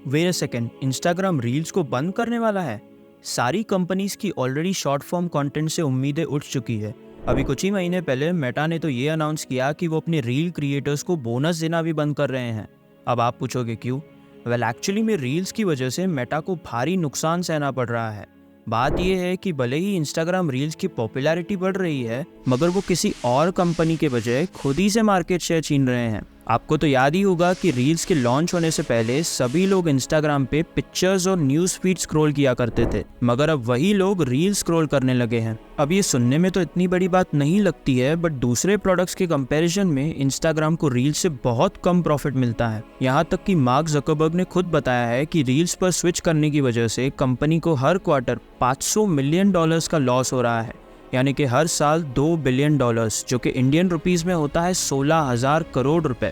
Wait a second, Instagram reels को बंद करने वाला है? सारी कंपनीज की ऑलरेडी शॉर्ट फॉर्म कंटेंट से उम्मीदें उठ चुकी है। अभी कुछ ही महीने पहले मेटा ने तो ये अनाउंस किया कि वो अपने रील क्रिएटर्स को बोनस देना भी बंद कर रहे हैं। अब आप पूछोगे क्यों? वेल एक्चुअली में रील्स की वजह से मेटा को भारी नुकसान सहना पड़ रहा है। बात यह है कि भले ही इंस्टाग्राम रील्स की पॉपुलैरिटी बढ़ रही है, मगर वो किसी और कंपनी के बजाय खुद ही से मार्केट शेयर छीन रहे हैं। आपको तो याद ही होगा कि रील्स के लॉन्च होने से पहले सभी लोग इंस्टाग्राम पे पिक्चर्स और न्यूज़ फीड स्क्रॉल किया करते थे, मगर अब वही लोग रील स्क्रॉल करने लगे हैं। अब ये सुनने में तो इतनी बड़ी बात नहीं लगती है, बट दूसरे प्रोडक्ट्स के कंपैरिजन में इंस्टाग्राम को रील्स से बहुत कम प्रॉफिट मिलता है। यहाँ तक कि मार्क ज़करबर्ग ने खुद बताया है कि रील्स पर स्विच करने की वजह से कंपनी को हर क्वार्टर $500 मिलियन का लॉस हो रहा है, यानी कि हर साल $2 बिलियन, जो कि इंडियन रुपीस में होता है 16,000 करोड़ रुपए।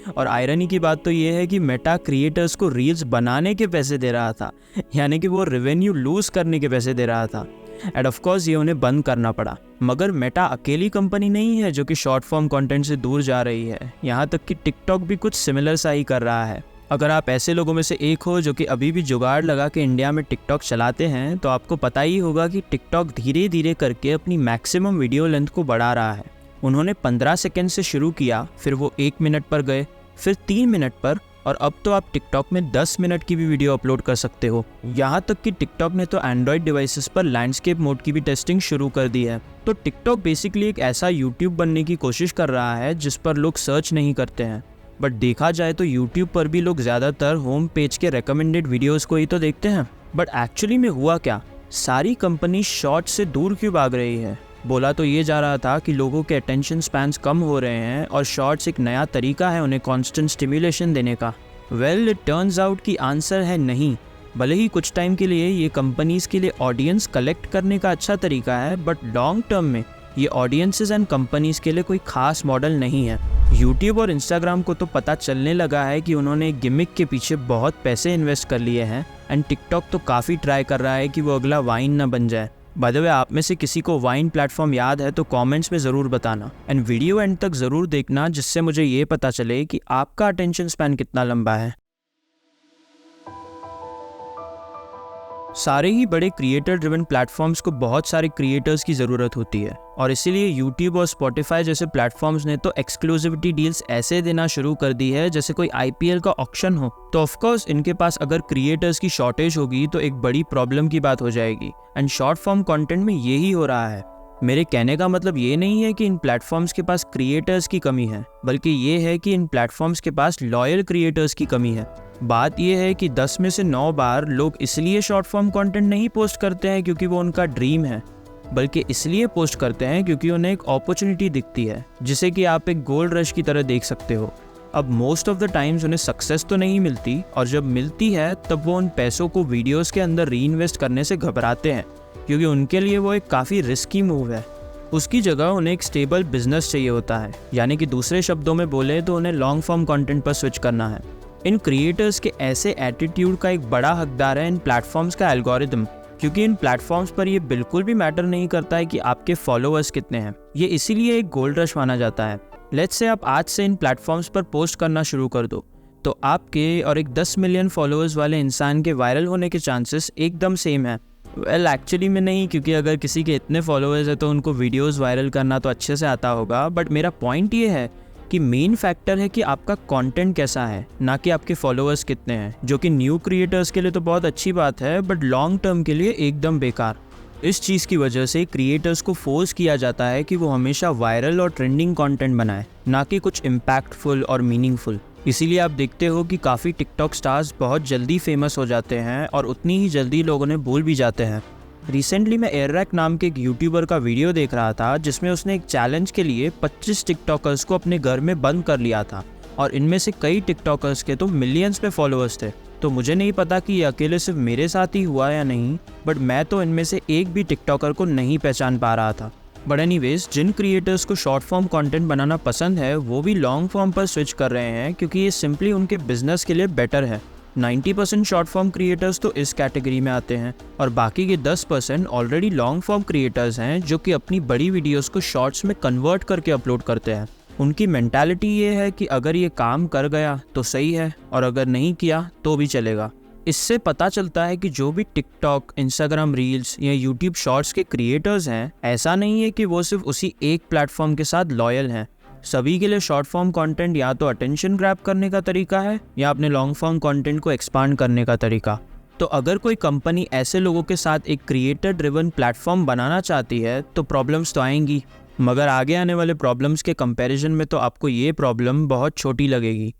और आयरनी की बात तो ये है कि मेटा क्रिएटर्स को रील्स बनाने के पैसे दे रहा था, यानी कि वो रेवेन्यू लूज करने के पैसे दे रहा था। एंड ऑफ कोर्स ये उन्हें बंद करना पड़ा। मगर मेटा अकेली कंपनी नहीं है जो कि शॉर्ट फॉर्म कंटेंट से दूर जा रही है। यहाँ तक कि टिकटॉक भी कुछ सिमिलर सा ही कर रहा है। अगर आप ऐसे लोगों में से एक हो जो कि अभी भी जुगाड़ लगा के इंडिया में टिकटॉक चलाते हैं, तो आपको पता ही होगा कि टिकटॉक धीरे धीरे करके अपनी मैक्सिमम वीडियो लेंथ को बढ़ा रहा है। उन्होंने 15 सेकेंड से शुरू किया, फिर वो 1 मिनट पर गए, फिर 3 मिनट पर, और अब तो आप टिकटॉक में 10 मिनट की भी वीडियो अपलोड कर सकते हो। यहाँ तक कि टिकटॉक ने तो एंड्रॉयड डिवाइसेस पर लैंडस्केप मोड की भी टेस्टिंग शुरू कर दी है। तो टिकटॉक बेसिकली एक ऐसा यूट्यूब बनने की कोशिश कर रहा है जिस पर लोग सर्च नहीं करते हैं। बट देखा जाए तो यूट्यूब पर भी लोग ज़्यादातर होम पेज के रेकमेंडेड वीडियोस को ही तो देखते हैं। बट एक्चुअली में हुआ क्या? सारी कंपनी शॉर्ट्स से दूर क्यों भाग रही है? बोला तो ये जा रहा था कि लोगों के अटेंशन स्पैन्स कम हो रहे हैं और शॉर्ट्स एक नया तरीका है उन्हें कांस्टेंट स्टिमुलेशन देने का। वेल, इट टर्न्स आउट कि आंसर है नहीं। भले ही कुछ टाइम के लिए ये कंपनीज के लिए ऑडियंस कलेक्ट करने का अच्छा तरीका है, बट लॉन्ग टर्म में ये ऑडियंसेस एंड कंपनीज के लिए कोई खास मॉडल नहीं है। यूट्यूब और इंस्टाग्राम को तो पता चलने लगा है कि उन्होंने एक गिमिक के पीछे बहुत पैसे इन्वेस्ट कर लिए हैं। एंड टिकटॉक तो काफ़ी ट्राई कर रहा है कि वो अगला वाइन ना बन जाए। बाय द वे, आप में से किसी को वाइन प्लेटफॉर्म याद है तो कमेंट्स में ज़रूर बताना। एंड वीडियो एंड तक ज़रूर देखना, जिससे मुझे ये पता चले कि आपका अटेंशन स्पैन कितना लंबा है। सारे ही बड़े क्रिएटर ड्रिवन प्लेटफॉर्म्स को बहुत सारे क्रिएटर्स की ज़रूरत होती है, और इसीलिए यूट्यूब और स्पॉटिफाई जैसे प्लेटफॉर्म्स ने तो एक्सक्लूसिविटी डील्स ऐसे देना शुरू कर दी है जैसे कोई IPL का ऑक्शन हो। तो ऑफकोर्स इनके पास अगर क्रिएटर्स की शॉर्टेज होगी तो एक बड़ी प्रॉब्लम की बात हो जाएगी। एंड शॉर्ट फॉर्म कंटेंट में यही हो रहा है। मेरे कहने का मतलब ये नहीं है कि इन प्लेटफॉर्म्स के पास क्रिएटर्स की कमी है, बल्कि ये है कि इन प्लेटफॉर्म्स के पास लॉयल क्रिएटर्स की कमी है। बात यह है कि 10 में से 9 बार लोग इसलिए शॉर्ट फॉर्म कंटेंट नहीं पोस्ट करते हैं क्योंकि वो उनका ड्रीम है, बल्कि इसलिए पोस्ट करते हैं क्योंकि उन्हें एक अपॉर्चुनिटी दिखती है, जिसे कि आप एक गोल्ड रश की तरह देख सकते हो। अब मोस्ट ऑफ द टाइम्स उन्हें सक्सेस तो नहीं मिलती, और जब मिलती है तब वो उन पैसों को वीडियोस के अंदर री इन्वेस्ट करने से घबराते हैं, क्योंकि उनके लिए वो एक काफ़ी रिस्की मूव है। उसकी जगह उन्हें एक स्टेबल बिजनेस चाहिए होता है, यानी कि दूसरे शब्दों में बोले तो उन्हें लॉन्ग फॉर्म कंटेंट पर स्विच करना है। इन क्रिएटर्स के ऐसे एटीट्यूड का एक बड़ा हकदार है इन प्लेटफॉर्म्स का एल्गोरिदम, क्योंकि इन प्लेटफॉर्म्स पर ये बिल्कुल भी मैटर नहीं करता है कि आपके फॉलोअर्स कितने हैं। ये इसीलिए एक गोल्ड रश माना जाता है। लेट्स से आप आज से इन प्लेटफॉर्म्स पर पोस्ट करना शुरू कर दो, तो आपके और एक 10 मिलियन फॉलोअर्स वाले इंसान के वायरल होने के चांसेस एकदम सेम है। वेल एक्चुअली में नहीं, क्योंकि अगर किसी के इतने फॉलोअर्स है तो उनको वीडियोस वायरल करना तो अच्छे से आता होगा। बट मेरा पॉइंट ये है कि मेन फैक्टर है कि आपका कंटेंट कैसा है, ना कि आपके फॉलोअर्स कितने हैं, जो कि न्यू क्रिएटर्स के लिए तो बहुत अच्छी बात है, बट लॉन्ग टर्म के लिए एकदम बेकार। इस चीज़ की वजह से क्रिएटर्स को फोर्स किया जाता है कि वो हमेशा वायरल और ट्रेंडिंग कंटेंट बनाए, ना कि कुछ इम्पैक्टफुल और मीनिंगफुल। इसीलिए आप देखते हो कि काफ़ी टिकटॉक स्टार्स बहुत जल्दी फेमस हो जाते हैं और उतनी ही जल्दी लोग उन्हें भूल भी जाते हैं। रिसेंटली मैं एयररैक नाम के एक यूट्यूबर का वीडियो देख रहा था, जिसमें उसने एक चैलेंज के लिए 25 टिकटॉकर्स को अपने घर में बंद कर लिया था, और इनमें से कई टिकटॉकर्स के तो मिलियंस में फॉलोअर्स थे। तो मुझे नहीं पता कि ये अकेले सिर्फ मेरे साथ ही हुआ या नहीं, बट मैं तो इनमें से एक भी टिकटॉकर को नहीं पहचान पा रहा था। बट एनीवेज, जिन क्रिएटर्स को शॉर्ट फॉर्म कंटेंट बनाना पसंद है वो भी लॉन्ग फॉर्म पर स्विच कर रहे हैं, क्योंकि ये सिंपली उनके बिजनेस के लिए बेटर है। 90% शॉर्ट फॉर्म क्रिएटर्स तो इस कैटेगरी में आते हैं, और बाकी के 10% ऑलरेडी लॉन्ग फॉर्म क्रिएटर्स हैं जो कि अपनी बड़ी वीडियोस को शॉर्ट्स में कन्वर्ट करके अपलोड करते हैं। उनकी मेंटालिटी ये है कि अगर ये काम कर गया तो सही है, और अगर नहीं किया तो भी चलेगा। इससे पता चलता है कि जो भी टिकटॉक, इंस्टाग्राम रील्स या यूट्यूब शॉर्ट्स के क्रिएटर्स हैं, ऐसा नहीं है कि वो सिर्फ उसी एक प्लेटफॉर्म के साथ लॉयल हैं। सभी के लिए शॉर्ट फॉर्म कंटेंट या तो अटेंशन ग्रैब करने का तरीका है या अपने लॉन्ग फॉर्म कंटेंट को एक्सपांड करने का तरीका। तो अगर कोई कंपनी ऐसे लोगों के साथ एक क्रिएटर ड्रिवन प्लेटफॉर्म बनाना चाहती है तो प्रॉब्लम्स तो आएंगी, मगर आगे आने वाले प्रॉब्लम्स के कंपैरिजन में तो आपको ये प्रॉब्लम बहुत छोटी लगेगी।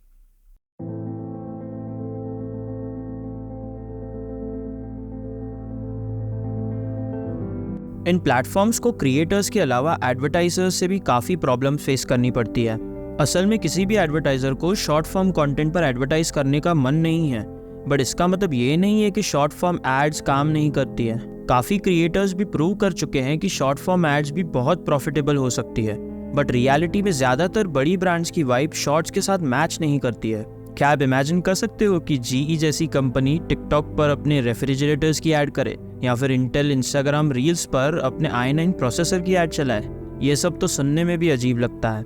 इन प्लेटफॉर्म्स को क्रिएटर्स के अलावा एडवर्टाइजर्स से भी काफ़ी प्रॉब्लम फेस करनी पड़ती है। असल में किसी भी एडवर्टाइज़र को शॉर्ट फॉर्म कंटेंट पर एडवर्टाइज करने का मन नहीं है, बट इसका मतलब ये नहीं है कि शॉर्ट फॉर्म एड्स काम नहीं करती है। काफ़ी क्रिएटर्स भी प्रूव कर चुके हैं कि शॉर्ट फॉर्म एड्स भी बहुत प्रॉफिटेबल हो सकती है, बट रियलिटी में ज़्यादातर बड़ी ब्रांड्स की वाइब शॉर्ट्स के साथ मैच नहीं करती है। क्या आप इमेजिन कर सकते हो कि GE जैसी कंपनी टिकटॉक पर अपने रेफ्रिजरेटर्स की ऐड करे या फिर इंटेल इंस्टाग्राम रील्स पर अपने i9 प्रोसेसर की ऐड चलाए? ये सब तो सुनने में भी अजीब लगता है।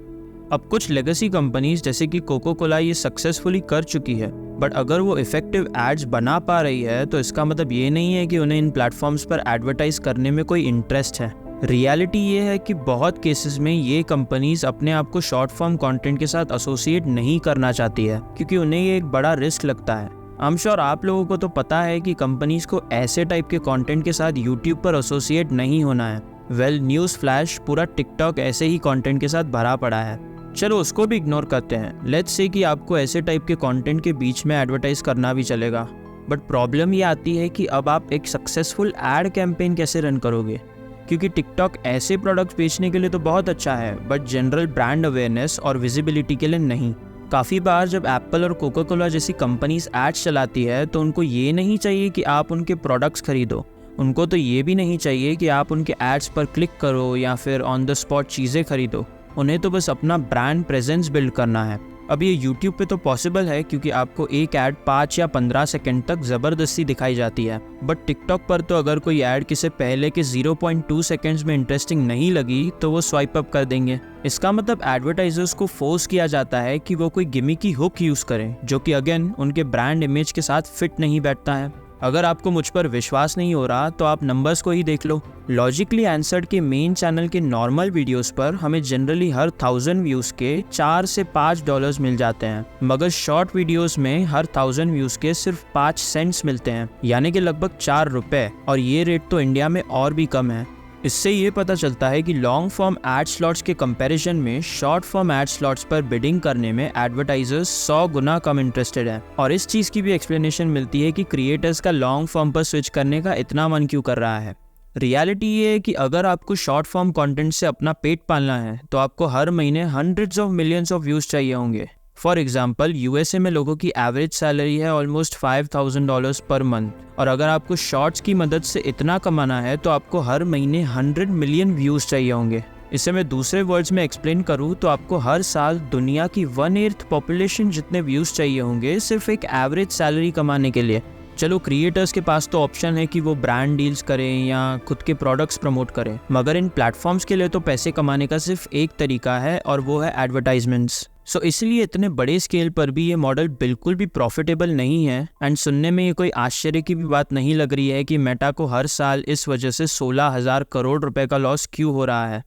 अब कुछ लेगेसी कंपनीज जैसे कि कोको कोला ये सक्सेसफुली कर चुकी है, बट अगर वो इफेक्टिव एड्स बना पा रही है तो इसका मतलब ये नहीं है कि उन्हें इन प्लेटफॉर्म्स पर एडवर्टाइज करने में कोई इंटरेस्ट है। रियलिटी ये है कि बहुत केसेस में ये कंपनीज अपने आप को शॉर्ट फॉर्म कंटेंट के साथ एसोसिएट नहीं करना चाहती है, क्योंकि उन्हें ये एक बड़ा रिस्क लगता है। आई एम श्योर आप लोगों को तो पता है कि कंपनीज को ऐसे टाइप के कंटेंट के साथ यूट्यूब पर एसोसिएट नहीं होना है। वेल, न्यूज़ फ्लैश, पूरा टिकटॉक ऐसे ही कंटेंट के साथ भरा पड़ा है। चलो उसको भी इग्नोर करते हैं। लेट्स से कि आपको ऐसे टाइप के कंटेंट के बीच में एडवर्टाइज करना भी चलेगा, बट प्रॉब्लम ये आती है कि अब आप एक सक्सेसफुल एड कैंपेन कैसे रन करोगे, क्योंकि टिकटॉक ऐसे प्रोडक्ट्स बेचने के लिए तो बहुत अच्छा है, बट जनरल ब्रांड अवेयरनेस और विजिबिलिटी के लिए नहीं। काफ़ी बार जब एप्पल और कोको कोला जैसी कंपनीज एड्स चलाती है तो उनको ये नहीं चाहिए कि आप उनके प्रोडक्ट्स खरीदो, उनको तो ये भी नहीं चाहिए कि आप उनके एड्स पर क्लिक करो या फिर ऑन द स्पॉट चीज़ें खरीदो। उन्हें तो बस अपना ब्रांड प्रेजेंस बिल्ड करना है। अब ये यूट्यूब पे तो पॉसिबल है क्योंकि आपको एक ऐड 5 या 15 सेकंड तक ज़बरदस्ती दिखाई जाती है, बट टिकटॉक पर तो अगर कोई ऐड किसी पहले के 0.2 सेकंड्स में इंटरेस्टिंग नहीं लगी तो वो स्वाइप अप कर देंगे। इसका मतलब एडवर्टाइजर्स को फोर्स किया जाता है कि वो कोई गिमिकी हुक यूज़ करें, जो कि अगेन उनके ब्रांड इमेज के साथ फिट नहीं बैठता है। अगर आपको मुझ पर विश्वास नहीं हो रहा तो आप नंबर्स को ही देख लो। लॉजिकली आंसर्ड के मेन चैनल के नॉर्मल वीडियोस पर हमें जनरली हर 1000 व्यूज़ के $4 से $5 मिल जाते हैं, मगर शॉर्ट वीडियोस में हर 1000 व्यूज़ के सिर्फ 5 सेंट्स मिलते हैं, यानी कि लगभग 4 रुपए, और ये रेट तो इंडिया में और भी कम है। इससे ये पता चलता है कि लॉन्ग फॉर्म एड स्लॉट्स के कंपैरिजन में शॉर्ट फॉर्म एड स्लॉट्स पर बिडिंग करने में एडवर्टाइजर्स 100 गुना कम इंटरेस्टेड हैं। और इस चीज़ की भी एक्सप्लेनेशन मिलती है कि क्रिएटर्स का लॉन्ग फॉर्म पर स्विच करने का इतना मन क्यों कर रहा है। रियलिटी ये है कि अगर आपको शॉर्ट फॉर्म कंटेंट से अपना पेट पालना है तो आपको हर महीने hundreds of millions of views चाहिए होंगे। फॉर एग्जाम्पल, USA में लोगों की एवरेज सैलरी है ऑलमोस्ट $5000 पर मंथ, और अगर आपको शॉर्ट्स की मदद से इतना कमाना है तो आपको हर महीने 100 मिलियन व्यूज़ चाहिए होंगे। इसे मैं दूसरे वर्ड्स में एक्सप्लेन करूँ तो आपको हर साल दुनिया की 1/8 पॉपुलेशन जितने व्यूज़ चाहिए होंगे सिर्फ एक एवरेज सैलरी कमाने के लिए। चलो, क्रिएटर्स के पास तो ऑप्शन है कि वो ब्रांड डील्स करें या खुद के प्रोडक्ट्स प्रमोट करें, मगर इन प्लेटफॉर्म्स के लिए तो पैसे कमाने का सिर्फ एक तरीका है और वो है एडवर्टाइजमेंट्स। सो इसलिए इतने बड़े स्केल पर भी ये मॉडल बिल्कुल भी प्रॉफिटेबल नहीं है। एंड सुनने में ये कोई आश्चर्य की भी बात नहीं लग रही है कि मेटा को हर साल इस वजह से 16,000 करोड़ रुपए का लॉस क्यों हो रहा है।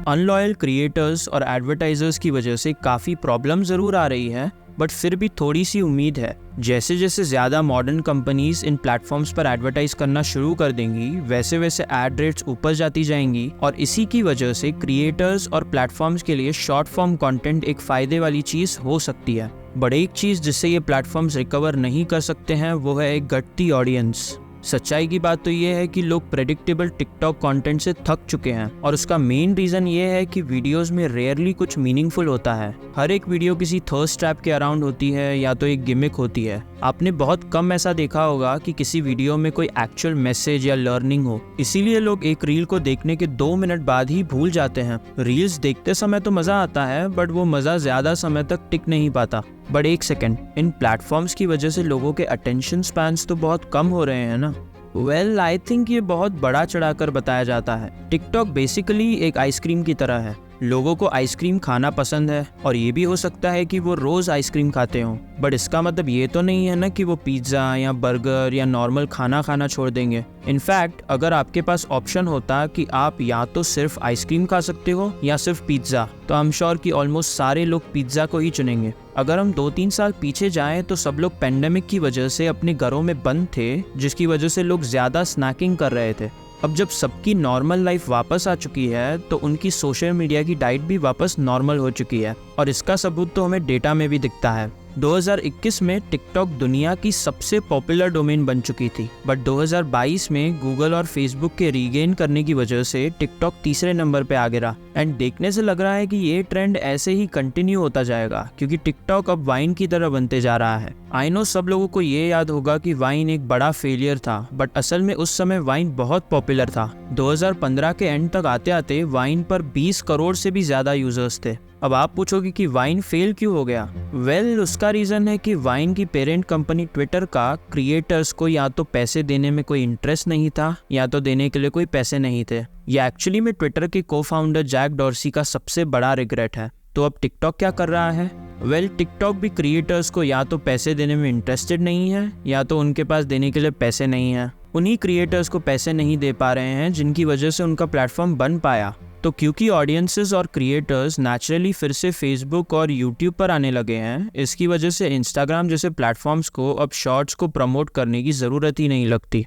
अनलॉयल क्रिएटर्स और एडवर्टाइजर्स की वजह से काफ़ी प्रॉब्लम ज़रूर आ रही है, बट फिर भी थोड़ी सी उम्मीद है। जैसे जैसे ज़्यादा मॉडर्न कंपनीज इन प्लेटफॉर्म्स पर एडवर्टाइज करना शुरू कर देंगी, वैसे वैसे एड रेट्स ऊपर जाती जाएंगी, और इसी की वजह से क्रिएटर्स और प्लेटफॉर्म्स के लिए शॉर्ट फॉर्म कंटेंट एक फ़ायदे वाली चीज़ हो सकती है। बट एक चीज़ जिससे ये प्लेटफॉर्म्स रिकवर नहीं कर सकते हैं वो है एक घटती ऑडियंस। सच्चाई की बात तो ये है कि लोग प्रेडिक्टेबल टिकटॉक कंटेंट से थक चुके हैं, और उसका मेन रीज़न ये है कि वीडियोस में रेयरली कुछ मीनिंगफुल होता है। हर एक वीडियो किसी थर्स्ट ट्रैप के अराउंड होती है या तो एक गिमिक होती है। आपने बहुत कम ऐसा देखा होगा कि किसी वीडियो में कोई एक्चुअल मैसेज या लर्निंग हो। इसीलिए लोग एक रील को देखने के 2 मिनट बाद ही भूल जाते हैं। रील्स देखते समय तो मज़ा आता है, बट वो मज़ा ज़्यादा समय तक टिक नहीं पाता। बट एक सेकेंड, इन प्लेटफॉर्म्स की वजह से लोगों के अटेंशन स्पैन्स तो बहुत कम हो रहे हैं ना। वेल, आई थिंक ये बहुत बड़ा चढ़ाकर बताया जाता है। टिकटॉक बेसिकली एक आइसक्रीम की तरह है। लोगों को आइसक्रीम खाना पसंद है और ये भी हो सकता है कि वो रोज़ आइसक्रीम खाते हों, बट इसका मतलब ये तो नहीं है ना कि वो पिज़्ज़ा या बर्गर या नॉर्मल खाना खाना छोड़ देंगे। इनफैक्ट अगर आपके पास ऑप्शन होता कि आप या तो सिर्फ आइसक्रीम खा सकते हो या सिर्फ पिज़्ज़ा, तो आई एम श्योर कि ऑलमोस्ट सारे लोग पिज़्ज़ा को ही चुनेंगे। अगर हम 2-3 साल पीछे जाएं तो सब लोग पेंडेमिक की वजह से अपने घरों में बंद थे, जिसकी वजह से लोग ज़्यादा स्नैकिंग कर रहे थे। अब जब सबकी नॉर्मल लाइफ वापस आ चुकी है तो उनकी सोशल मीडिया की डाइट भी वापस नॉर्मल हो चुकी है, और इसका सबूत तो हमें डेटा में भी दिखता है। 2021 में टिकटॉक दुनिया की सबसे पॉपुलर डोमेन बन चुकी थी, बट 2022 में गूगल और फेसबुक के रीगेन करने की वजह से टिकटॉक तीसरे नंबर पे आ गिरा। एंड देखने से लग रहा है कि ये ट्रेंड ऐसे ही कंटिन्यू होता जाएगा, क्योंकि टिकटॉक अब वाइन की तरह बनते जा रहा है। आई नो सब लोगों को ये याद होगा कि वाइन एक बड़ा फेलियर था, बट असल में उस समय वाइन बहुत पॉपुलर था। 2015 के एंड तक आते आते वाइन पर 20 करोड़ से भी ज़्यादा यूजर्स थे। अब आप पूछोगे कि वाइन फेल क्यों हो गया? वेल, उसका रीज़न है कि वाइन की पेरेंट कंपनी ट्विटर का क्रिएटर्स को या तो पैसे देने में कोई इंटरेस्ट नहीं था या तो देने के लिए कोई पैसे नहीं थे। ये एक्चुअली में ट्विटर के को-फाउंडर जैक डॉर्सी का सबसे बड़ा रिग्रेट है। तो अब टिकटॉक क्या कर रहा है? वेल, टिकटॉक भी क्रिएटर्स को या तो पैसे देने में इंटरेस्टेड नहीं है या तो उनके पास देने के लिए पैसे नहीं है। उन्हीं क्रिएटर्स को पैसे नहीं दे पा रहे हैं जिनकी वजह से उनका प्लेटफॉर्म बन पाया। तो क्योंकि ऑडियंसेस और क्रिएटर्स नेचुरली फिर से फेसबुक और यूट्यूब पर आने लगे हैं, इसकी वजह से इंस्टाग्राम जैसे प्लेटफॉर्म्स को अब शॉर्ट्स को प्रमोट करने की ज़रूरत ही नहीं लगती।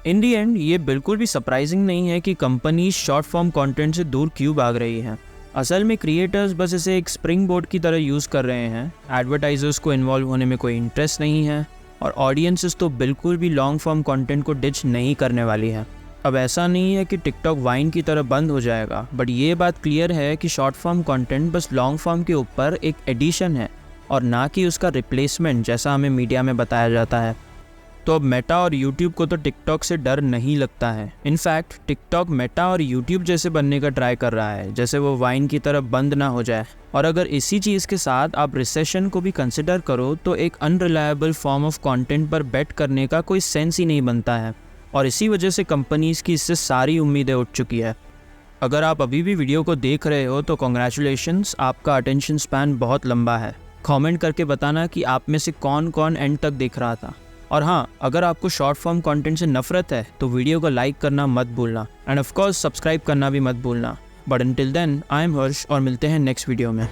इन दी एंड ये बिल्कुल भी सरप्राइजिंग नहीं है कि कंपनी शॉर्ट फॉर्म कंटेंट से दूर क्यों भाग रही है। असल में क्रिएटर्स बस इसे एक स्प्रिंग बोर्ड की तरह यूज़ कर रहे हैं। एडवर्टाइजर्स को इन्वॉल्व होने में कोई इंटरेस्ट नहीं है और ऑडियंसेस तो बिल्कुल भी लॉन्ग फॉर्म कंटेंट को डिच नहीं करने वाली है। अब ऐसा नहीं है कि टिकटॉक वाइन की तरह बंद हो जाएगा, बट ये बात क्लियर है कि शॉर्ट फॉर्म कंटेंट बस लॉन्ग फॉर्म के ऊपर एक एडिशन है और ना कि उसका रिप्लेसमेंट, जैसा हमें मीडिया में बताया जाता है। तो अब मेटा और यूट्यूब को तो टिकटॉक से डर नहीं लगता है। इनफैक्ट टिकटॉक मेटा और यूट्यूब जैसे बनने का ट्राई कर रहा है, जैसे वो वाइन की तरह बंद ना हो जाए। और अगर इसी चीज़ के साथ आप रिसेशन को भी कंसिडर करो तो एक अनरिलायबल फॉर्म ऑफ कंटेंट पर बेट करने का कोई सेंस ही नहीं बनता है, और इसी वजह से कंपनीज़ की इससे सारी उम्मीदें उठ चुकी है। अगर आप अभी भी वीडियो को देख रहे हो तो कॉन्ग्रेचुलेशंस, आपका अटेंशन स्पैन बहुत लंबा है। कमेंट करके बताना कि आप में से कौन कौन एंड तक देख रहा था। और हाँ, अगर आपको शॉर्ट फॉर्म कंटेंट से नफरत है तो वीडियो को लाइक करना मत भूलना, एंड ऑफ कोर्स सब्सक्राइब करना भी मत भूलना। But until then, I am Harsh और मिलते हैं नेक्स्ट वीडियो में।